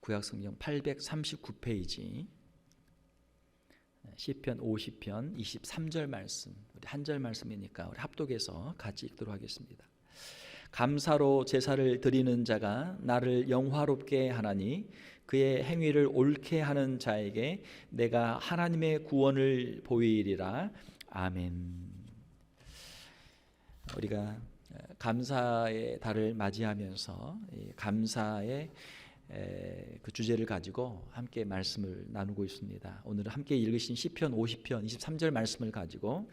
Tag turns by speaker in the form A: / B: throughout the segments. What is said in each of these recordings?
A: 구약성경 839페이지 시편 50편 23절 말씀, 우리 한 절 말씀이니까 우리 합독해서 같이 읽도록 하겠습니다. 감사로 제사를 드리는 자가 나를 영화롭게 하나니 그의 행위를 옳게 하는 자에게 내가 하나님의 구원을 보이리라. 아멘. 우리가 감사의 달을 맞이하면서 감사의 그 주제를 가지고 함께 말씀을 나누고 있습니다. 오늘 함께 읽으신 시편 50편 23절 말씀을 가지고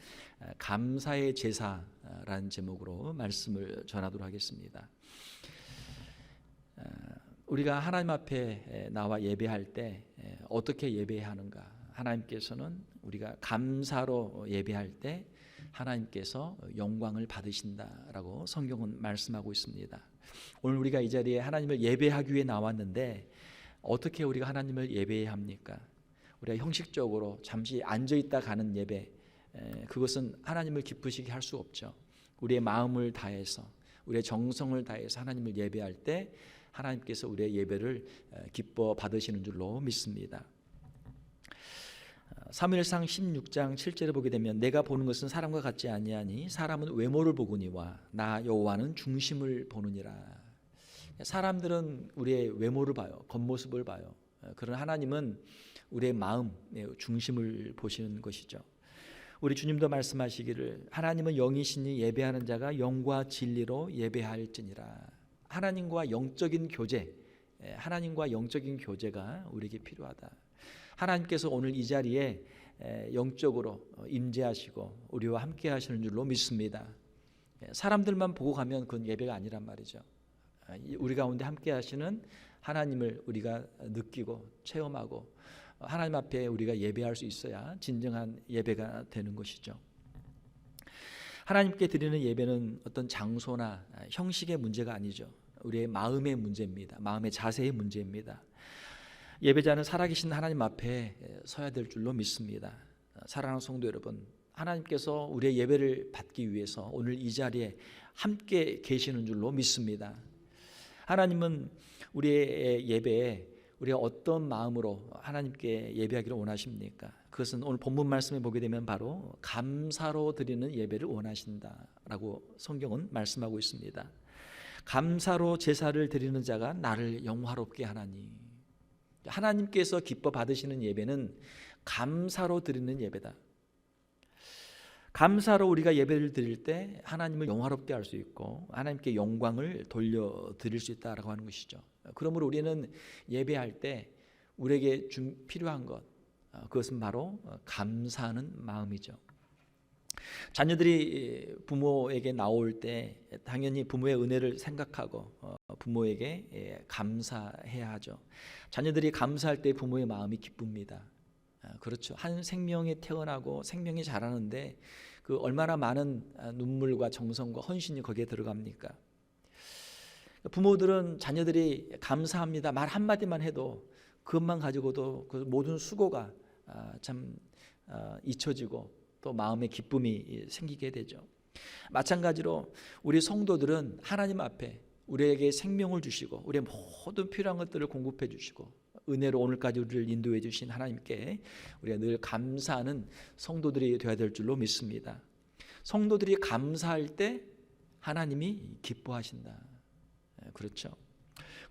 A: 감사의 제사라는 제목으로 말씀을 전하도록 하겠습니다. 우리가 하나님 앞에 나와 예배할 때 어떻게 예배해야 하는가? 하나님께서는 우리가 감사로 예배할 때 하나님께서 영광을 받으신다라고 성경은 말씀하고 있습니다. 오늘 우리가 이 자리에 하나님을 예배하기 위해 나왔는데 어떻게 우리가 하나님을 예배해야 합니까? 우리가 형식적으로 잠시 앉아있다 가는 예배, 그것은 하나님을 기쁘시게 할 수 없죠. 우리의 마음을 다해서, 우리의 정성을 다해서 하나님을 예배할 때 하나님께서 우리의 예배를 기뻐 받으시는 줄로 믿습니다. 사무엘상 16장 7절에 보게 되면 내가 보는 것은 사람과 같지 아니하니 사람은 외모를 보거니와 나 여호와는 중심을 보느니라. 사람들은 우리의 외모를 봐요, 겉모습을 봐요. 그러나 하나님은 우리의 마음의 중심을 보시는 것이죠. 우리 주님도 말씀하시기를 하나님은 영이시니 예배하는 자가 영과 진리로 예배할지니라. 하나님과 영적인 교제, 하나님과 영적인 교제가 우리에게 필요하다. 하나님께서 오늘 이 자리에 영적으로 임재하시고 우리와 함께 하시는 줄로 믿습니다. 사람들만 보고 가면 그건 예배가 아니란 말이죠. 우리 가운데 함께 하시는 하나님을 우리가 느끼고 체험하고 하나님 앞에 우리가 예배할 수 있어야 진정한 예배가 되는 것이죠. 하나님께 드리는 예배는 어떤 장소나 형식의 문제가 아니죠. 우리의 마음의 문제입니다. 마음의 자세의 문제입니다. 예배자는 살아계신 하나님 앞에 서야 될 줄로 믿습니다. 사랑하는 성도 여러분, 하나님께서 우리의 예배를 받기 위해서 오늘 이 자리에 함께 계시는 줄로 믿습니다. 하나님은 우리의 예배에 우리가 어떤 마음으로 하나님께 예배하기를 원하십니까? 그것은 오늘 본문 말씀에 보게 되면 바로 감사로 드리는 예배를 원하신다라고 성경은 말씀하고 있습니다. 감사로 제사를 드리는 자가 나를 영화롭게 하나니. 하나님께서 기뻐 받으시는 예배는 감사로 드리는 예배다. 감사로 우리가 예배를 드릴 때 하나님을 영화롭게 할 수 있고 하나님께 영광을 돌려드릴 수 있다라고 하는 것이죠. 그러므로 우리는 예배할 때 우리에게 필요한 것, 그것은 바로 감사하는 마음이죠. 자녀들이 부모에게 나올 때 당연히 부모의 은혜를 생각하고 부모에게 감사해야 하죠. 자녀들이 감사할 때 부모의 마음이 기쁩니다. 그렇죠. 한 생명이 태어나고 생명이 자라는데 그 얼마나 많은 눈물과 정성과 헌신이 거기에 들어갑니까? 부모들은 자녀들이 감사합니다 말 한마디만 해도 그것만 가지고도 그 모든 수고가 참 잊혀지고 또 마음의 기쁨이 생기게 되죠. 마찬가지로 우리 성도들은 하나님 앞에 우리에게 생명을 주시고 우리의 모든 필요한 것들을 공급해 주시고 은혜로 오늘까지 우리를 인도해 주신 하나님께 우리가 늘 감사하는 성도들이 되어야 될 줄로 믿습니다. 성도들이 감사할 때 하나님이 기뻐하신다. 그렇죠.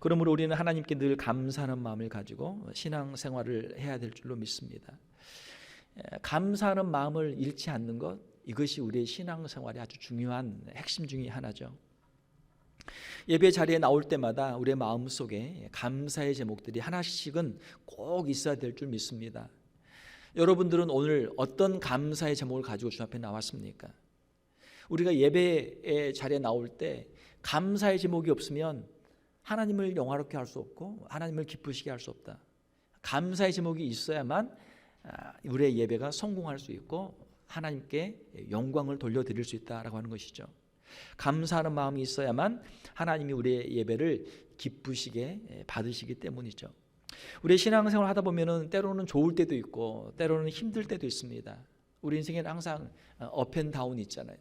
A: 그러므로 우리는 하나님께 늘 감사하는 마음을 가지고 신앙생활을 해야 될 줄로 믿습니다. 감사하는 마음을 잃지 않는 것, 이것이 우리의 신앙생활의 아주 중요한 핵심 중에 하나죠. 예배 자리에 나올 때마다 우리의 마음속에 감사의 제목들이 하나씩은 꼭 있어야 될 줄 믿습니다. 여러분들은 오늘 어떤 감사의 제목을 가지고 주 앞에 나왔습니까? 우리가 예배의 자리에 나올 때 감사의 제목이 없으면 하나님을 영화롭게 할 수 없고 하나님을 기쁘시게 할 수 없다. 감사의 제목이 있어야만 우리의 예배가 성공할 수 있고 하나님께 영광을 돌려드릴 수 있다라고 하는 것이죠. 감사하는 마음이 있어야만 하나님이 우리의 예배를 기쁘시게 받으시기 때문이죠. 우리의 신앙생활을 하다 보면은 때로는 좋을 때도 있고 때로는 힘들 때도 있습니다. 우리 인생에는 항상 업앤다운이 있잖아요.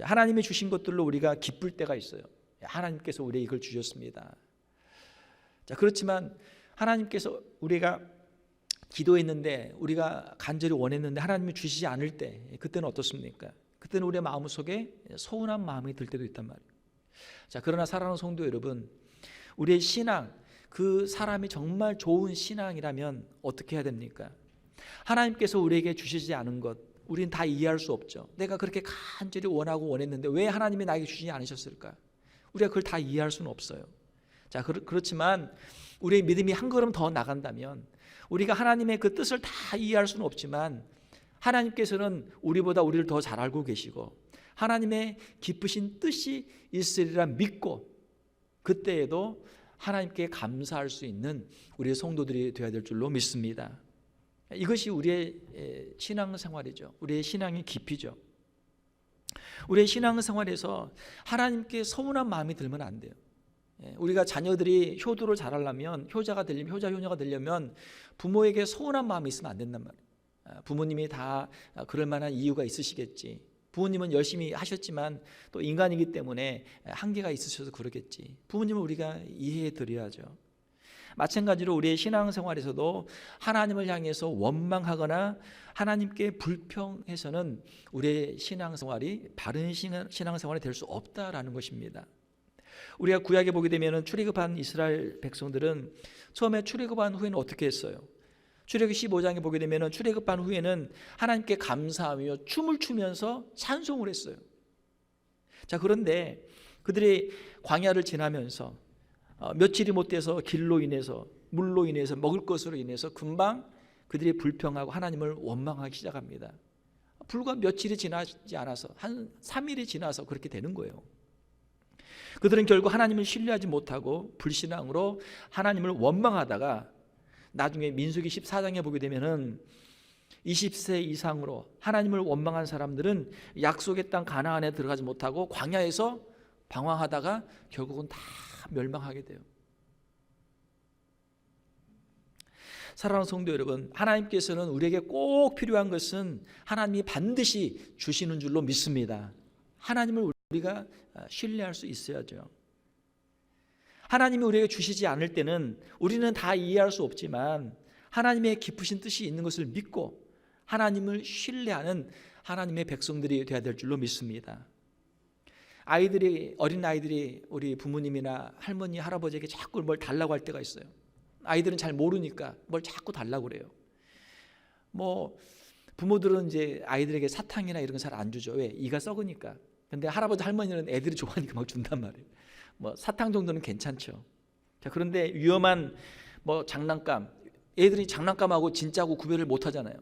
A: 하나님이 주신 것들로 우리가 기쁠 때가 있어요. 하나님께서 우리에게 이걸 주셨습니다. 자, 그렇지만 하나님께서 우리가 기도했는데, 우리가 간절히 원했는데 하나님이 주시지 않을 때, 그때는 어떻습니까? 그때는 우리의 마음속에 서운한 마음이 들 때도 있단 말이에요. 자, 그러나 사랑하는 성도 여러분, 우리의 신앙, 그 사람이 정말 좋은 신앙이라면 어떻게 해야 됩니까? 하나님께서 우리에게 주시지 않은 것, 우리는 다 이해할 수 없죠. 내가 그렇게 간절히 원하고 원했는데 왜 하나님이 나에게 주시지 않으셨을까? 우리가 그걸 다 이해할 수는 없어요. 자, 그렇지만 우리의 믿음이 한 걸음 더 나간다면, 우리가 하나님의 그 뜻을 다 이해할 수는 없지만 하나님께서는 우리보다 우리를 더 잘 알고 계시고 하나님의 기쁘신 뜻이 있으리라 믿고, 그때에도 하나님께 감사할 수 있는 우리의 성도들이 되어야 될 줄로 믿습니다. 이것이 우리의 신앙생활이죠. 우리의 신앙의 깊이죠. 우리의 신앙생활에서 하나님께 서운한 마음이 들면 안 돼요. 우리가 자녀들이 효도를 잘하려면, 효자가 되려면, 효자 효녀가 되려면 부모에게 서운한 마음이 있으면 안 된단 말이에요. 부모님이 다 그럴 만한 이유가 있으시겠지. 부모님은 열심히 하셨지만 또 인간이기 때문에 한계가 있으셔서 그러겠지. 부모님을 우리가 이해해 드려야죠. 마찬가지로 우리의 신앙생활에서도 하나님을 향해서 원망하거나 하나님께 불평해서는 우리의 신앙생활이 바른 신앙생활이 될 수 없다라는 것입니다. 우리가 구약에 보게 되면 출애굽한 이스라엘 백성들은 처음에 출애굽한 후에는 어떻게 했어요? 출애굽 15장에 보게 되면 출애굽한 후에는 하나님께 감사하며 춤을 추면서 찬송을 했어요. 자, 그런데 그들이 광야를 지나면서 며칠이 못 돼서 길로 인해서, 물로 인해서, 먹을 것으로 인해서 금방 그들이 불평하고 하나님을 원망하기 시작합니다. 불과 며칠이 지나지 않아서, 한 3일이 지나서 그렇게 되는 거예요. 그들은 결국 하나님을 신뢰하지 못하고 불신앙으로 하나님을 원망하다가 나중에 민수기 14장에 보게 되면은 20세 이상으로 하나님을 원망한 사람들은 약속의 땅 가나안에 들어가지 못하고 광야에서 방황하다가 결국은 다 멸망하게 돼요. 사랑하는 성도 여러분, 하나님께서는 우리에게 꼭 필요한 것은 하나님이 반드시 주시는 줄로 믿습니다. 하나님을 우리가 신뢰할 수 있어야죠. 하나님이 우리에게 주시지 않을 때는 우리는 다 이해할 수 없지만 하나님의 깊으신 뜻이 있는 것을 믿고 하나님을 신뢰하는 하나님의 백성들이 되어야 될 줄로 믿습니다. 어린 아이들이 우리 부모님이나 할머니, 할아버지에게 자꾸 뭘 달라고 할 때가 있어요. 아이들은 잘 모르니까 뭘 자꾸 달라고 그래요. 부모들은 이제 아이들에게 사탕이나 이런 거 잘 안 주죠. 왜? 이가 썩으니까. 근데 할아버지, 할머니는 애들이 좋아하니까 막 준단 말이에요. 사탕 정도는 괜찮죠. 자, 그런데 위험한 장난감, 애들이 장난감하고 진짜하고 구별을 못 하잖아요.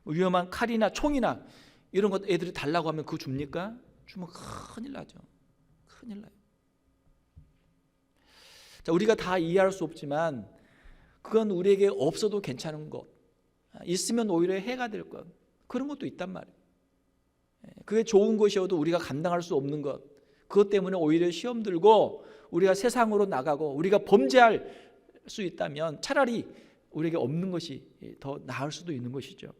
A: 위험한 칼이나 총이나 이런 것 애들이 달라고 하면 그거 줍니까? 주면 큰일 나죠. 큰일 나요. 자, 우리가 다 이해할 수 없지만 그건 우리에게 없어도 괜찮은 것, 있으면 오히려 해가 될 것, 그런 것도 있단 말이에요. 그게 좋은 것이어도 우리가 감당할 수 없는 것, 그것 때문에 오히려 시험 들고 우리가 세상으로 나가고 우리가 범죄할 수 있다면 차라리 우리에게 없는 것이 더 나을 수도 있는 것이죠.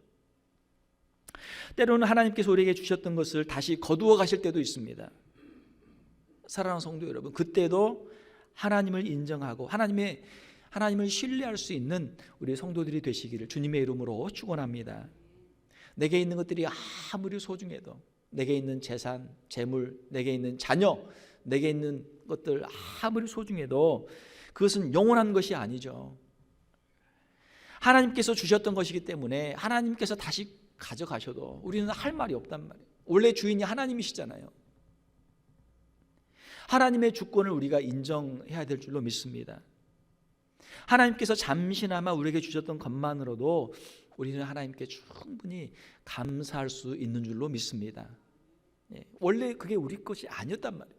A: 때로는 하나님께서 우리에게 주셨던 것을 다시 거두어 가실 때도 있습니다. 사랑하는 성도 여러분, 그때도 하나님을 인정하고 하나님을 신뢰할 수 있는 우리 성도들이 되시기를 주님의 이름으로 축원합니다. 내게 있는 것들이 아무리 소중해도, 내게 있는 재산, 재물, 내게 있는 자녀, 내게 있는 것들 아무리 소중해도 그것은 영원한 것이 아니죠. 하나님께서 주셨던 것이기 때문에 하나님께서 다시 가져가셔도 우리는 할 말이 없단 말이에요. 원래 주인이 하나님이시잖아요. 하나님의 주권을 우리가 인정해야 될 줄로 믿습니다. 하나님께서 잠시나마 우리에게 주셨던 것만으로도 우리는 하나님께 충분히 감사할 수 있는 줄로 믿습니다. 원래 그게 우리 것이 아니었단 말이에요.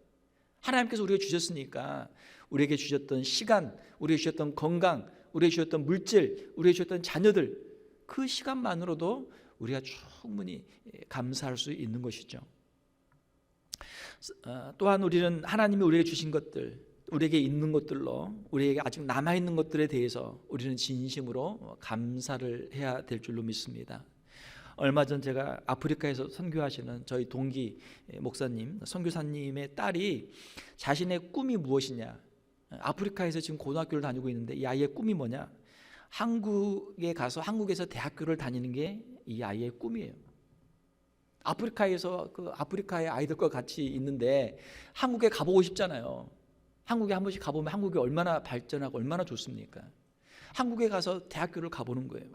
A: 하나님께서 우리에게 주셨으니까 우리에게 주셨던 시간, 우리에게 주셨던 건강, 우리에게 주셨던 물질, 우리에게 주셨던 자녀들, 그 시간만으로도 우리가 충분히 감사할 수 있는 것이죠. 또한 우리는 하나님이 우리에게 주신 것들, 우리에게 있는 것들로 우리에게 아직 남아있는 것들에 대해서 우리는 진심으로 감사를 해야 될 줄로 믿습니다. 얼마 전 제가 아프리카에서 선교하시는 저희 동기 목사님, 선교사님의 딸이 자신의 꿈이 무엇이냐, 아프리카에서 지금 고등학교를 다니고 있는데 이 아이의 꿈이 뭐냐? 한국에 가서 한국에서 대학교를 다니는 게 이 아이의 꿈이에요. 아프리카에서 그 아프리카의 아이들과 같이 있는데 한국에 가보고 싶잖아요. 한국에 한 번씩 가보면 한국이 얼마나 발전하고 얼마나 좋습니까? 한국에 가서 대학교를 가보는 거예요.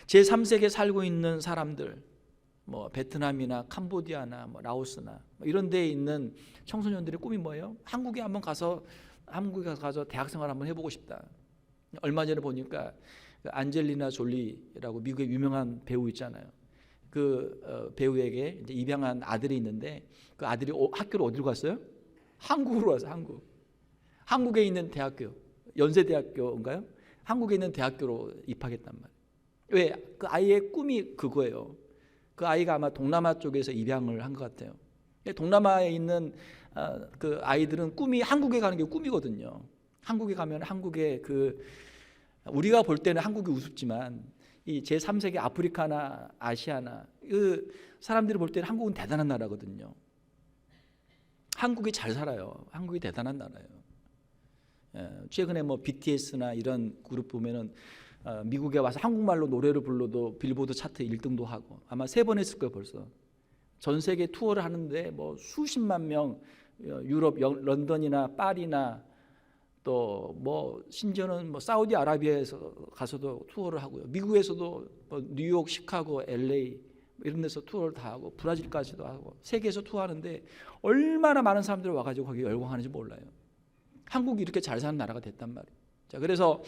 A: 제3세계에 살고 있는 사람들, 뭐 베트남이나 캄보디아나 뭐 라오스나 뭐 이런 데에 있는 청소년들의 꿈이 뭐예요? 한국에 가서 대학생활 한번 해보고 싶다. 얼마 전에 보니까 그 안젤리나 졸리라고 미국의 유명한 배우 있잖아요. 그 배우에게 이제 입양한 아들이 있는데 그 아들이 학교를 어디로 갔어요? 한국으로 와서 한국에 있는 대학교, 연세대학교인가요? 한국에 있는 대학교로 입학했단 말이에요. 왜? 그 아이의 꿈이 그거예요. 그 아이가 아마 동남아 쪽에서 입양을 한 것 같아요. 동남아에 있는 그 아이들은 꿈이 한국에 가는 게 꿈이거든요. 한국에 가면 한국의 그 우리가 볼 때는 한국이 우습지만 이 제3세계 아프리카나 아시아나 그 사람들이 볼 때는 한국은 대단한 나라거든요. 한국이 잘 살아요. 한국이 대단한 나라예요. 최근에 뭐 BTS나 이런 그룹 보면은 미국에 와서 한국말로 노래를 불러도 빌보드 차트 1등도 하고 아마 3번 했을 거예요 벌써. 전 세계 투어를 하는데 뭐 수십만 명 유럽 런던이나 파리나 또 뭐 심지어는 뭐 사우디아라비아에서 가서도 투어를 하고요. 미국에서도 뭐 뉴욕, 시카고, LA 이런 데서 투어를 다 하고 브라질까지도 하고 세계에서 투어하는데 얼마나 많은 사람들이 와가지고 거기 열광하는지 몰라요. 한국이 이렇게 잘 사는 나라가 됐단 말이에요. 자, 그래서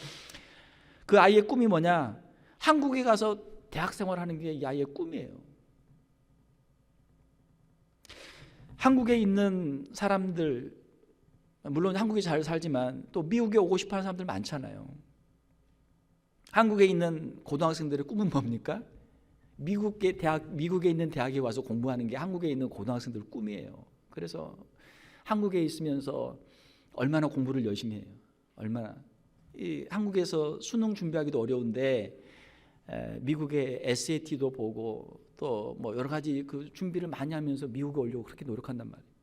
A: 그 아이의 꿈이 뭐냐? 한국에 가서 대학 생활하는 게 이 아이의 꿈이에요. 한국에 있는 사람들 물론 한국에 잘 살지만 또 미국에 오고 싶어하는 사람들 많잖아요. 한국에 있는 고등학생들의 꿈은 뭡니까? 미국에 있는 대학에 와서 공부하는 게 한국에 있는 고등학생들 꿈이에요. 그래서 한국에 있으면서 얼마나 공부를 열심히 해요. 얼마나 한국에서 수능 준비하기도 어려운데 미국의 SAT도 보고 또 뭐 여러 가지 그 준비를 많이 하면서 미국에 오려고 그렇게 노력한단 말이에요.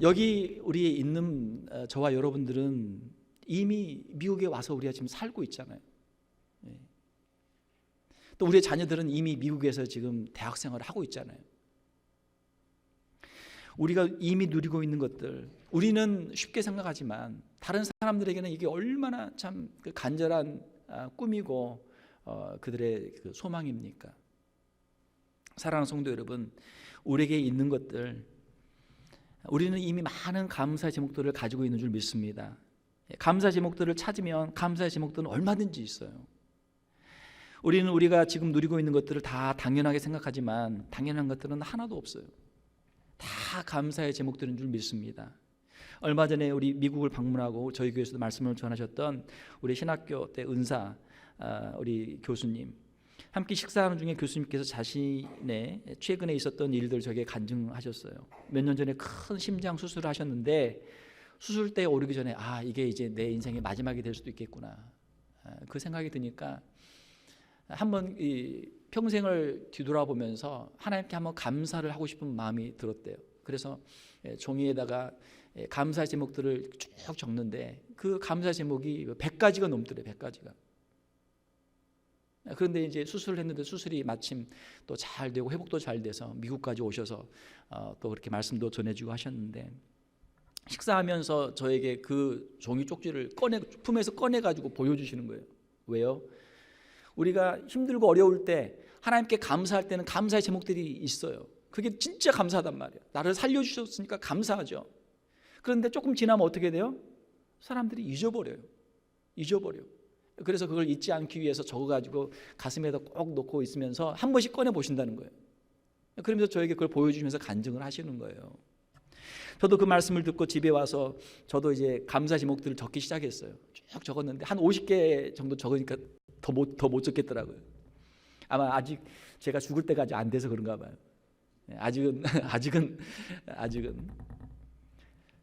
A: 여기 우리 있는 저와 여러분들은 이미 미국에 와서 우리가 지금 살고 있잖아요. 또 우리의 자녀들은 이미 미국에서 지금 대학 생활을 하고 있잖아요. 우리가 이미 누리고 있는 것들 우리는 쉽게 생각하지만 다른 사람들에게는 이게 얼마나 참 간절한 꿈이고 그들의 그 소망입니까? 사랑하는 성도 여러분, 우리에게 있는 것들 우리는 이미 많은 감사의 제목들을 가지고 있는 줄 믿습니다. 감사 제목들을 찾으면 감사의 제목들은 얼마든지 있어요. 우리는 우리가 지금 누리고 있는 것들을 다 당연하게 생각하지만 당연한 것들은 하나도 없어요. 다 감사의 제목들인 줄 믿습니다. 얼마 전에 우리 미국을 방문하고 저희 교회에서도 말씀을 전하셨던 우리 신학교 때 은사 우리 교수님 함께 식사하는 중에 교수님께서 자신의 최근에 있었던 일들 저에게 간증하셨어요. 몇 년 전에 큰 심장 수술을 하셨는데 수술대에 오르기 전에 이게 이제 내 인생의 마지막이 될 수도 있겠구나 그 생각이 드니까 한번 이 평생을 뒤돌아보면서 하나님께 한번 감사를 하고 싶은 마음이 들었대요. 그래서 종이에다가 감사 제목들을 쭉 적는데 그 감사 제목이 100가지가 넘더래요. 100가지가. 그런데 이제 수술을 했는데 수술이 마침 또 잘 되고 회복도 잘 돼서 미국까지 오셔서 또 그렇게 말씀도 전해주고 하셨는데 식사하면서 저에게 그 종이 쪽지를 품에서 꺼내가지고 보여주시는 거예요. 왜요? 우리가 힘들고 어려울 때 하나님께 감사할 때는 감사의 제목들이 있어요. 그게 진짜 감사하단 말이에요. 나를 살려주셨으니까 감사하죠. 그런데 조금 지나면 어떻게 돼요? 사람들이 잊어버려요. 그래서 그걸 잊지 않기 위해서 적어가지고 가슴에다 꼭 놓고 있으면서 한 번씩 꺼내 보신다는 거예요. 그러면서 저에게 그걸 보여주시면서 간증을 하시는 거예요. 저도 그 말씀을 듣고 집에 와서 저도 이제 감사 제목들을 적기 시작했어요. 쭉 적었는데 한 50개 정도 적으니까 더 못 적겠더라고요. 아마 아직 제가 죽을 때가 아직 안 돼서 그런가 봐요. 아직은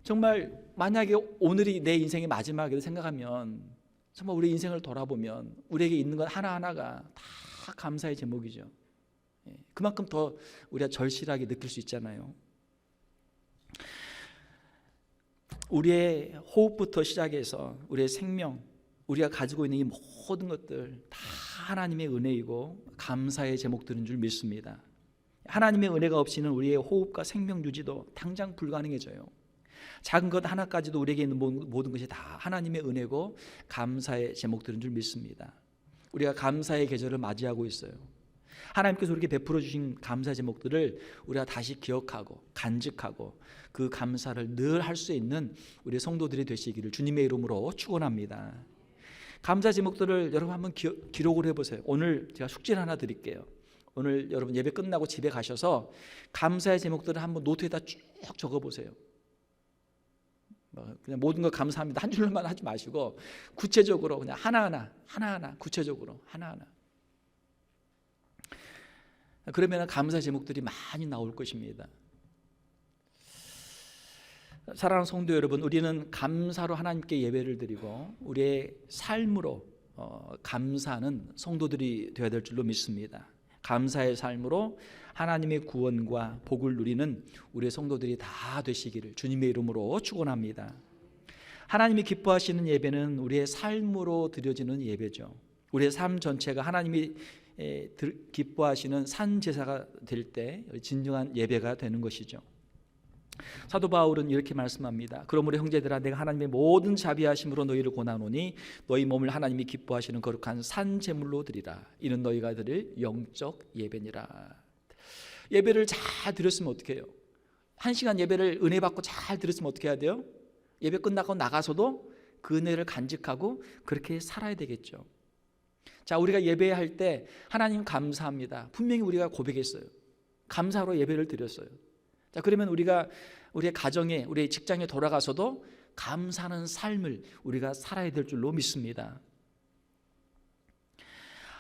A: 정말 만약에 오늘이 내 인생의 마지막이라고 생각하면 정말 우리 인생을 돌아보면 우리에게 있는 것 하나하나가 다 감사의 제목이죠. 그만큼 더 우리가 절실하게 느낄 수 있잖아요. 우리의 호흡부터 시작해서 우리의 생명, 우리가 가지고 있는 이 모든 것들 다 하나님의 은혜이고 감사의 제목들인 줄 믿습니다. 하나님의 은혜가 없이는 우리의 호흡과 생명 유지도 당장 불가능해져요. 작은 것 하나까지도 우리에게 있는 모든 것이 다 하나님의 은혜고 감사의 제목들인 줄 믿습니다. 우리가 감사의 계절을 맞이하고 있어요. 하나님께서 우리에게 베풀어 주신 감사 제목들을 우리가 다시 기억하고 간직하고 그 감사를 늘 할 수 있는 우리 성도들이 되시기를 주님의 이름으로 축원합니다. 감사 제목들을 여러분 한번 기록을 해보세요. 오늘 제가 숙제를 하나 드릴게요. 오늘 여러분 예배 끝나고 집에 가셔서 감사의 제목들을 한번 노트에다 쭉 적어보세요. 그냥 모든 걸 감사합니다 한 줄로만 하지 마시고 구체적으로 그냥 하나하나 구체적으로 하나하나. 그러면 감사 제목들이 많이 나올 것입니다. 사랑하는 성도 여러분, 우리는 감사로 하나님께 예배를 드리고 우리의 삶으로 감사하는 성도들이 되어야 될 줄로 믿습니다. 감사의 삶으로 하나님의 구원과 복을 누리는 우리의 성도들이 다 되시기를 주님의 이름으로 축원합니다. 하나님이 기뻐하시는 예배는 우리의 삶으로 드려지는 예배죠. 우리의 삶 전체가 하나님이 기뻐하시는 산 제사가 될 때 진정한 예배가 되는 것이죠. 사도 바울은 이렇게 말씀합니다. 그러므로 형제들아, 내가 하나님의 모든 자비하심으로 너희를 권하노니 너희 몸을 하나님이 기뻐하시는 거룩한 산 제물로 드리라. 이는 너희가 드릴 영적 예배니라. 예배를 잘 드렸으면 어떻게 해요? 1시간 예배를 은혜 받고 잘 드렸으면 어떻게 해야 돼요? 예배 끝나고 나가서도 그 은혜를 간직하고 그렇게 살아야 되겠죠. 자, 우리가 예배할 때 하나님 감사합니다. 분명히 우리가 고백했어요. 감사로 예배를 드렸어요. 자, 그러면 우리가 우리의 가정에, 우리의 직장에 돌아가서도 감사하는 삶을 우리가 살아야 될 줄로 믿습니다.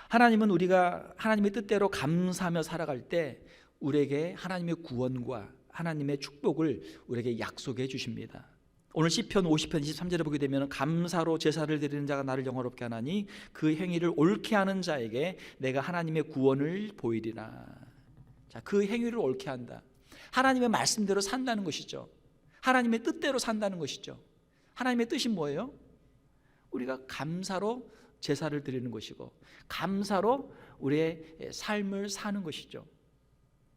A: 하나님은 우리가 하나님의 뜻대로 감사하며 살아갈 때 우리에게 하나님의 구원과 하나님의 축복을 우리에게 약속해 주십니다. 오늘 시편 50편 23절에 보게 되면 감사로 제사를 드리는 자가 나를 영화롭게 하나니 그 행위를 옳게 하는 자에게 내가 하나님의 구원을 보이리라. 자, 그 행위를 옳게 한다. 하나님의 말씀대로 산다는 것이죠. 하나님의 뜻대로 산다는 것이죠. 하나님의 뜻이 뭐예요? 우리가 감사로 제사를 드리는 것이고 감사로 우리의 삶을 사는 것이죠.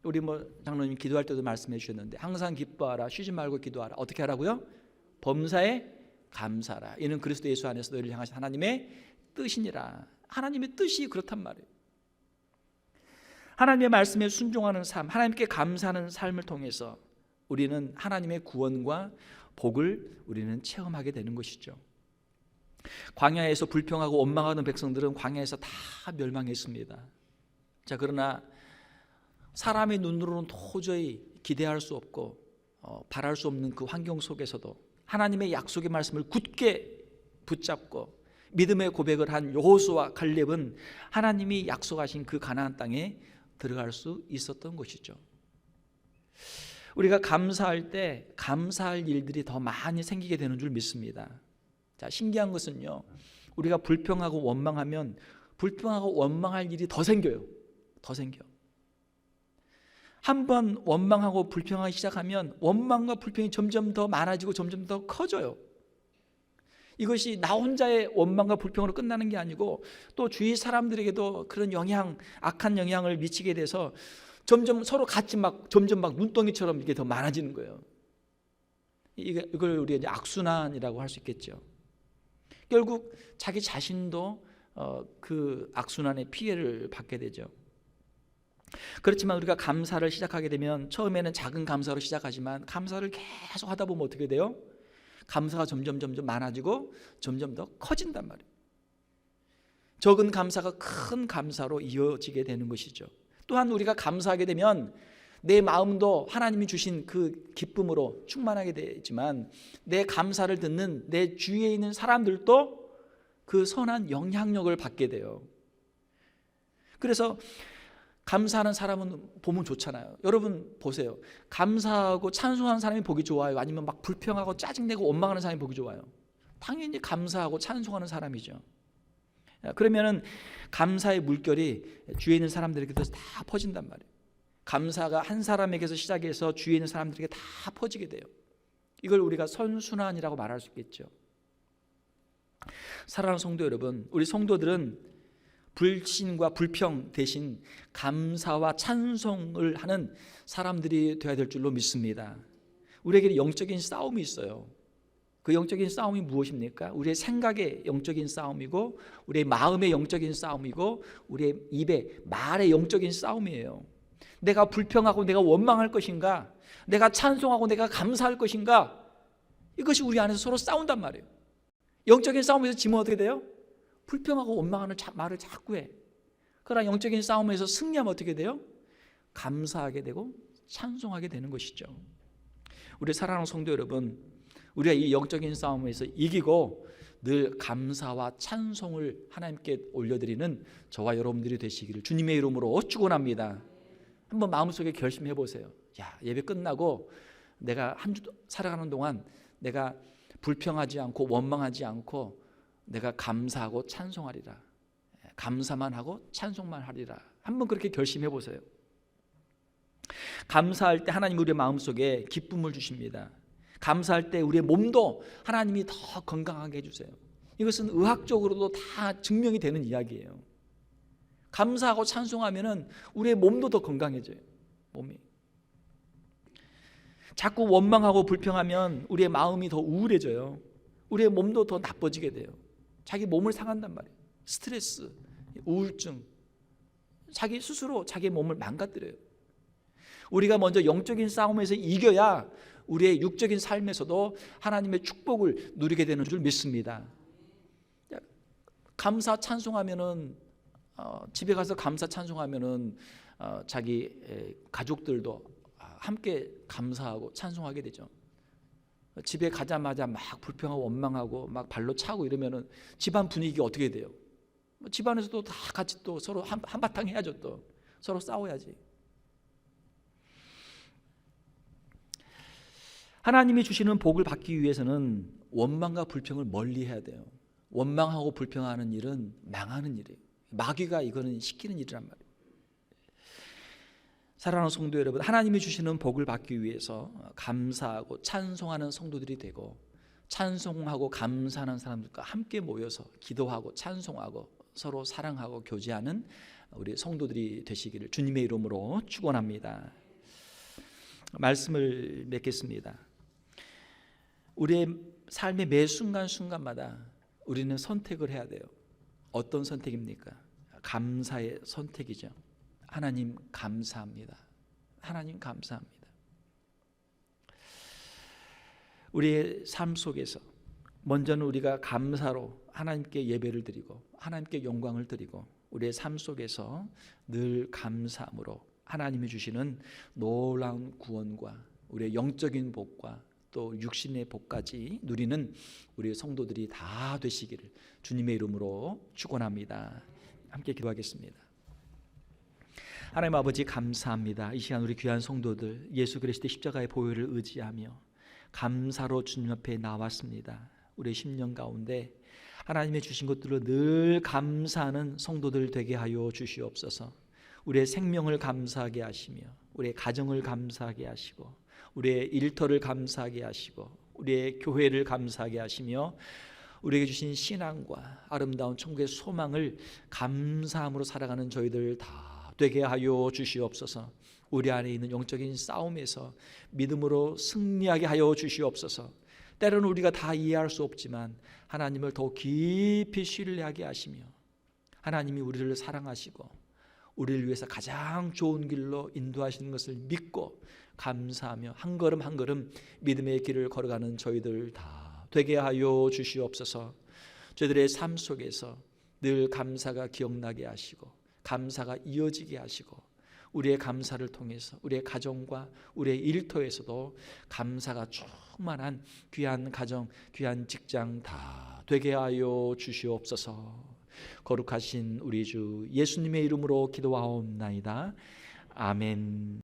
A: 우리 장로님 기도할 때도 말씀해 주셨는데 항상 기뻐하라, 쉬지 말고 기도하라. 어떻게 하라고요? 범사에 감사라. 이는 그리스도 예수 안에서 너희를 향하신 하나님의 뜻이니라. 하나님의 뜻이 그렇단 말이에요. 하나님의 말씀에 순종하는 삶, 하나님께 감사하는 삶을 통해서 우리는 하나님의 구원과 복을 우리는 체험하게 되는 것이죠. 광야에서 불평하고 원망하는 백성들은 광야에서 다 멸망했습니다. 자, 그러나 사람의 눈으로는 도저히 기대할 수 없고 바랄 수 없는 그 환경 속에서도 하나님의 약속의 말씀을 굳게 붙잡고 믿음의 고백을 한 여호수아와 갈렙은 하나님이 약속하신 그 가나안 땅에 들어갈 수 있었던 것이죠. 우리가 감사할 때 감사할 일들이 더 많이 생기게 되는 줄 믿습니다. 자, 신기한 것은요, 우리가 불평하고 원망하면 불평하고 원망할 일이 더 생겨요. 더 생겨. 한번 원망하고 불평하기 시작하면 원망과 불평이 점점 더 많아지고 점점 더 커져요. 이것이 나 혼자의 원망과 불평으로 끝나는 게 아니고 또 주위 사람들에게도 그런 악한 영향을 미치게 돼서 점점 서로 같이 점점 눈덩이처럼 이게 더 많아지는 거예요. 이걸 우리가 이제 악순환이라고 할 수 있겠죠. 결국 자기 자신도 그 악순환의 피해를 받게 되죠. 그렇지만 우리가 감사를 시작하게 되면 처음에는 작은 감사로 시작하지만 감사를 계속 하다 보면 어떻게 돼요? 감사가 점점 많아지고 점점 더 커진단 말이에요. 적은 감사가 큰 감사로 이어지게 되는 것이죠. 또한 우리가 감사하게 되면 내 마음도 하나님이 주신 그 기쁨으로 충만하게 되지만 내 감사를 듣는 내 주위에 있는 사람들도 그 선한 영향력을 받게 돼요. 그래서 감사하는 사람은 보면 좋잖아요. 여러분 보세요. 감사하고 찬송하는 사람이 보기 좋아요? 아니면 막 불평하고 짜증내고 원망하는 사람이 보기 좋아요? 당연히 감사하고 찬송하는 사람이죠. 그러면은 감사의 물결이 주위에 있는 사람들에게도 다 퍼진단 말이에요. 감사가 한 사람에게서 시작해서 주위에 있는 사람들에게 다 퍼지게 돼요. 이걸 우리가 선순환이라고 말할 수 있겠죠. 사랑하는 성도 여러분, 우리 성도들은 불신과 불평 대신 감사와 찬송을 하는 사람들이 되어야 될 줄로 믿습니다. 우리에게 영적인 싸움이 있어요. 그 영적인 싸움이 무엇입니까? 우리의 생각의 영적인 싸움이고, 우리의 마음의 영적인 싸움이고, 우리의 입의 말의 영적인 싸움이에요. 내가 불평하고 내가 원망할 것인가, 내가 찬송하고 내가 감사할 것인가, 이것이 우리 안에서 서로 싸운단 말이에요. 영적인 싸움에서 지면 어떻게 돼요? 불평하고 원망하는 말을 자꾸 해. 그러나 영적인 싸움에서 승리하면 어떻게 돼요? 감사하게 되고 찬송하게 되는 것이죠. 우리 사랑하는 성도 여러분, 우리가 이 영적인 싸움에서 이기고 늘 감사와 찬송을 하나님께 올려드리는 저와 여러분들이 되시기를 주님의 이름으로 축원합니다. 한번 마음속에 결심해 보세요. 야, 예배 끝나고 내가 한 주 살아가는 동안 내가 불평하지 않고 원망하지 않고 내가 감사하고 찬송하리라. 감사만 하고 찬송만 하리라. 한번 그렇게 결심해 보세요. 감사할 때 하나님 우리의 마음속에 기쁨을 주십니다. 감사할 때 우리의 몸도 하나님이 더 건강하게 해주세요. 이것은 의학적으로도 다 증명이 되는 이야기예요. 감사하고 찬송하면은 우리의 몸도 더 건강해져요. 몸이. 자꾸 원망하고 불평하면 우리의 마음이 더 우울해져요. 우리의 몸도 더 나빠지게 돼요. 자기 몸을 상한단 말이에요. 스트레스, 우울증, 자기 스스로 자기 몸을 망가뜨려요. 우리가 먼저 영적인 싸움에서 이겨야 우리의 육적인 삶에서도 하나님의 축복을 누리게 되는 줄 믿습니다. 감사 찬송하면은 집에 가서 감사 찬송하면은 자기 가족들도 함께 감사하고 찬송하게 되죠. 집에 가자마자 막 불평하고 원망하고 막 발로 차고 이러면은 집안 분위기가 어떻게 돼요? 집안에서도 다 같이 또 서로 한바탕 해야죠. 또 서로 싸워야지. 하나님이 주시는 복을 받기 위해서는 원망과 불평을 멀리 해야 돼요. 원망하고 불평하는 일은 망하는 일이에요. 마귀가 이거는 시키는 일이란 말이에요. 사랑하는 성도 여러분, 하나님이 주시는 복을 받기 위해서 감사하고 찬송하는 성도들이 되고, 찬송하고 감사하는 사람들과 함께 모여서 기도하고 찬송하고 서로 사랑하고 교제하는 우리 성도들이 되시기를 주님의 이름으로 축원합니다. 말씀을 맺겠습니다. 우리의 삶의 매 순간순간마다 우리는 선택을 해야 돼요. 어떤 선택입니까? 감사의 선택이죠. 하나님 감사합니다. 하나님 감사합니다. 우리의 삶 속에서 먼저는 우리가 감사로 하나님께 예배를 드리고 하나님께 영광을 드리고, 우리의 삶 속에서 늘 감사함으로 하나님이 주시는 놀라운 구원과 우리의 영적인 복과 또 육신의 복까지 누리는 우리 성도들이 다 되시기를 주님의 이름으로 축원합니다. 함께 기도하겠습니다. 하나님 아버지 감사합니다. 이 시간 우리 귀한 성도들 예수 그리스도의 십자가의 보혈을 의지하며 감사로 주님 앞에 나왔습니다. 우리의 심령 가운데 하나님의 주신 것들로 늘 감사하는 성도들 되게 하여 주시옵소서. 우리의 생명을 감사하게 하시며 우리의 가정을 감사하게 하시고 우리의 일터를 감사하게 하시고 우리의 교회를 감사하게 하시며 우리에게 주신 신앙과 아름다운 천국의 소망을 감사함으로 살아가는 저희들 다 되게 하여 주시옵소서. 우리 안에 있는 영적인 싸움에서 믿음으로 승리하게 하여 주시옵소서. 때로는 우리가 다 이해할 수 없지만 하나님을 더 깊이 신뢰하게 하시며 하나님이 우리를 사랑하시고 우리를 위해서 가장 좋은 길로 인도하시는 것을 믿고 감사하며 한 걸음 한 걸음 믿음의 길을 걸어가는 저희들 다 되게 하여 주시옵소서. 저희들의 삶 속에서 늘 감사가 기억나게 하시고 감사가 이어지게 하시고 우리의 감사를 통해서 우리의 가정과 우리의 일터에서도 감사가 충만한 귀한 가정, 귀한 직장 다 되게 하여 주시옵소서. 거룩하신 우리 주 예수님의 이름으로 기도하옵나이다. 아멘.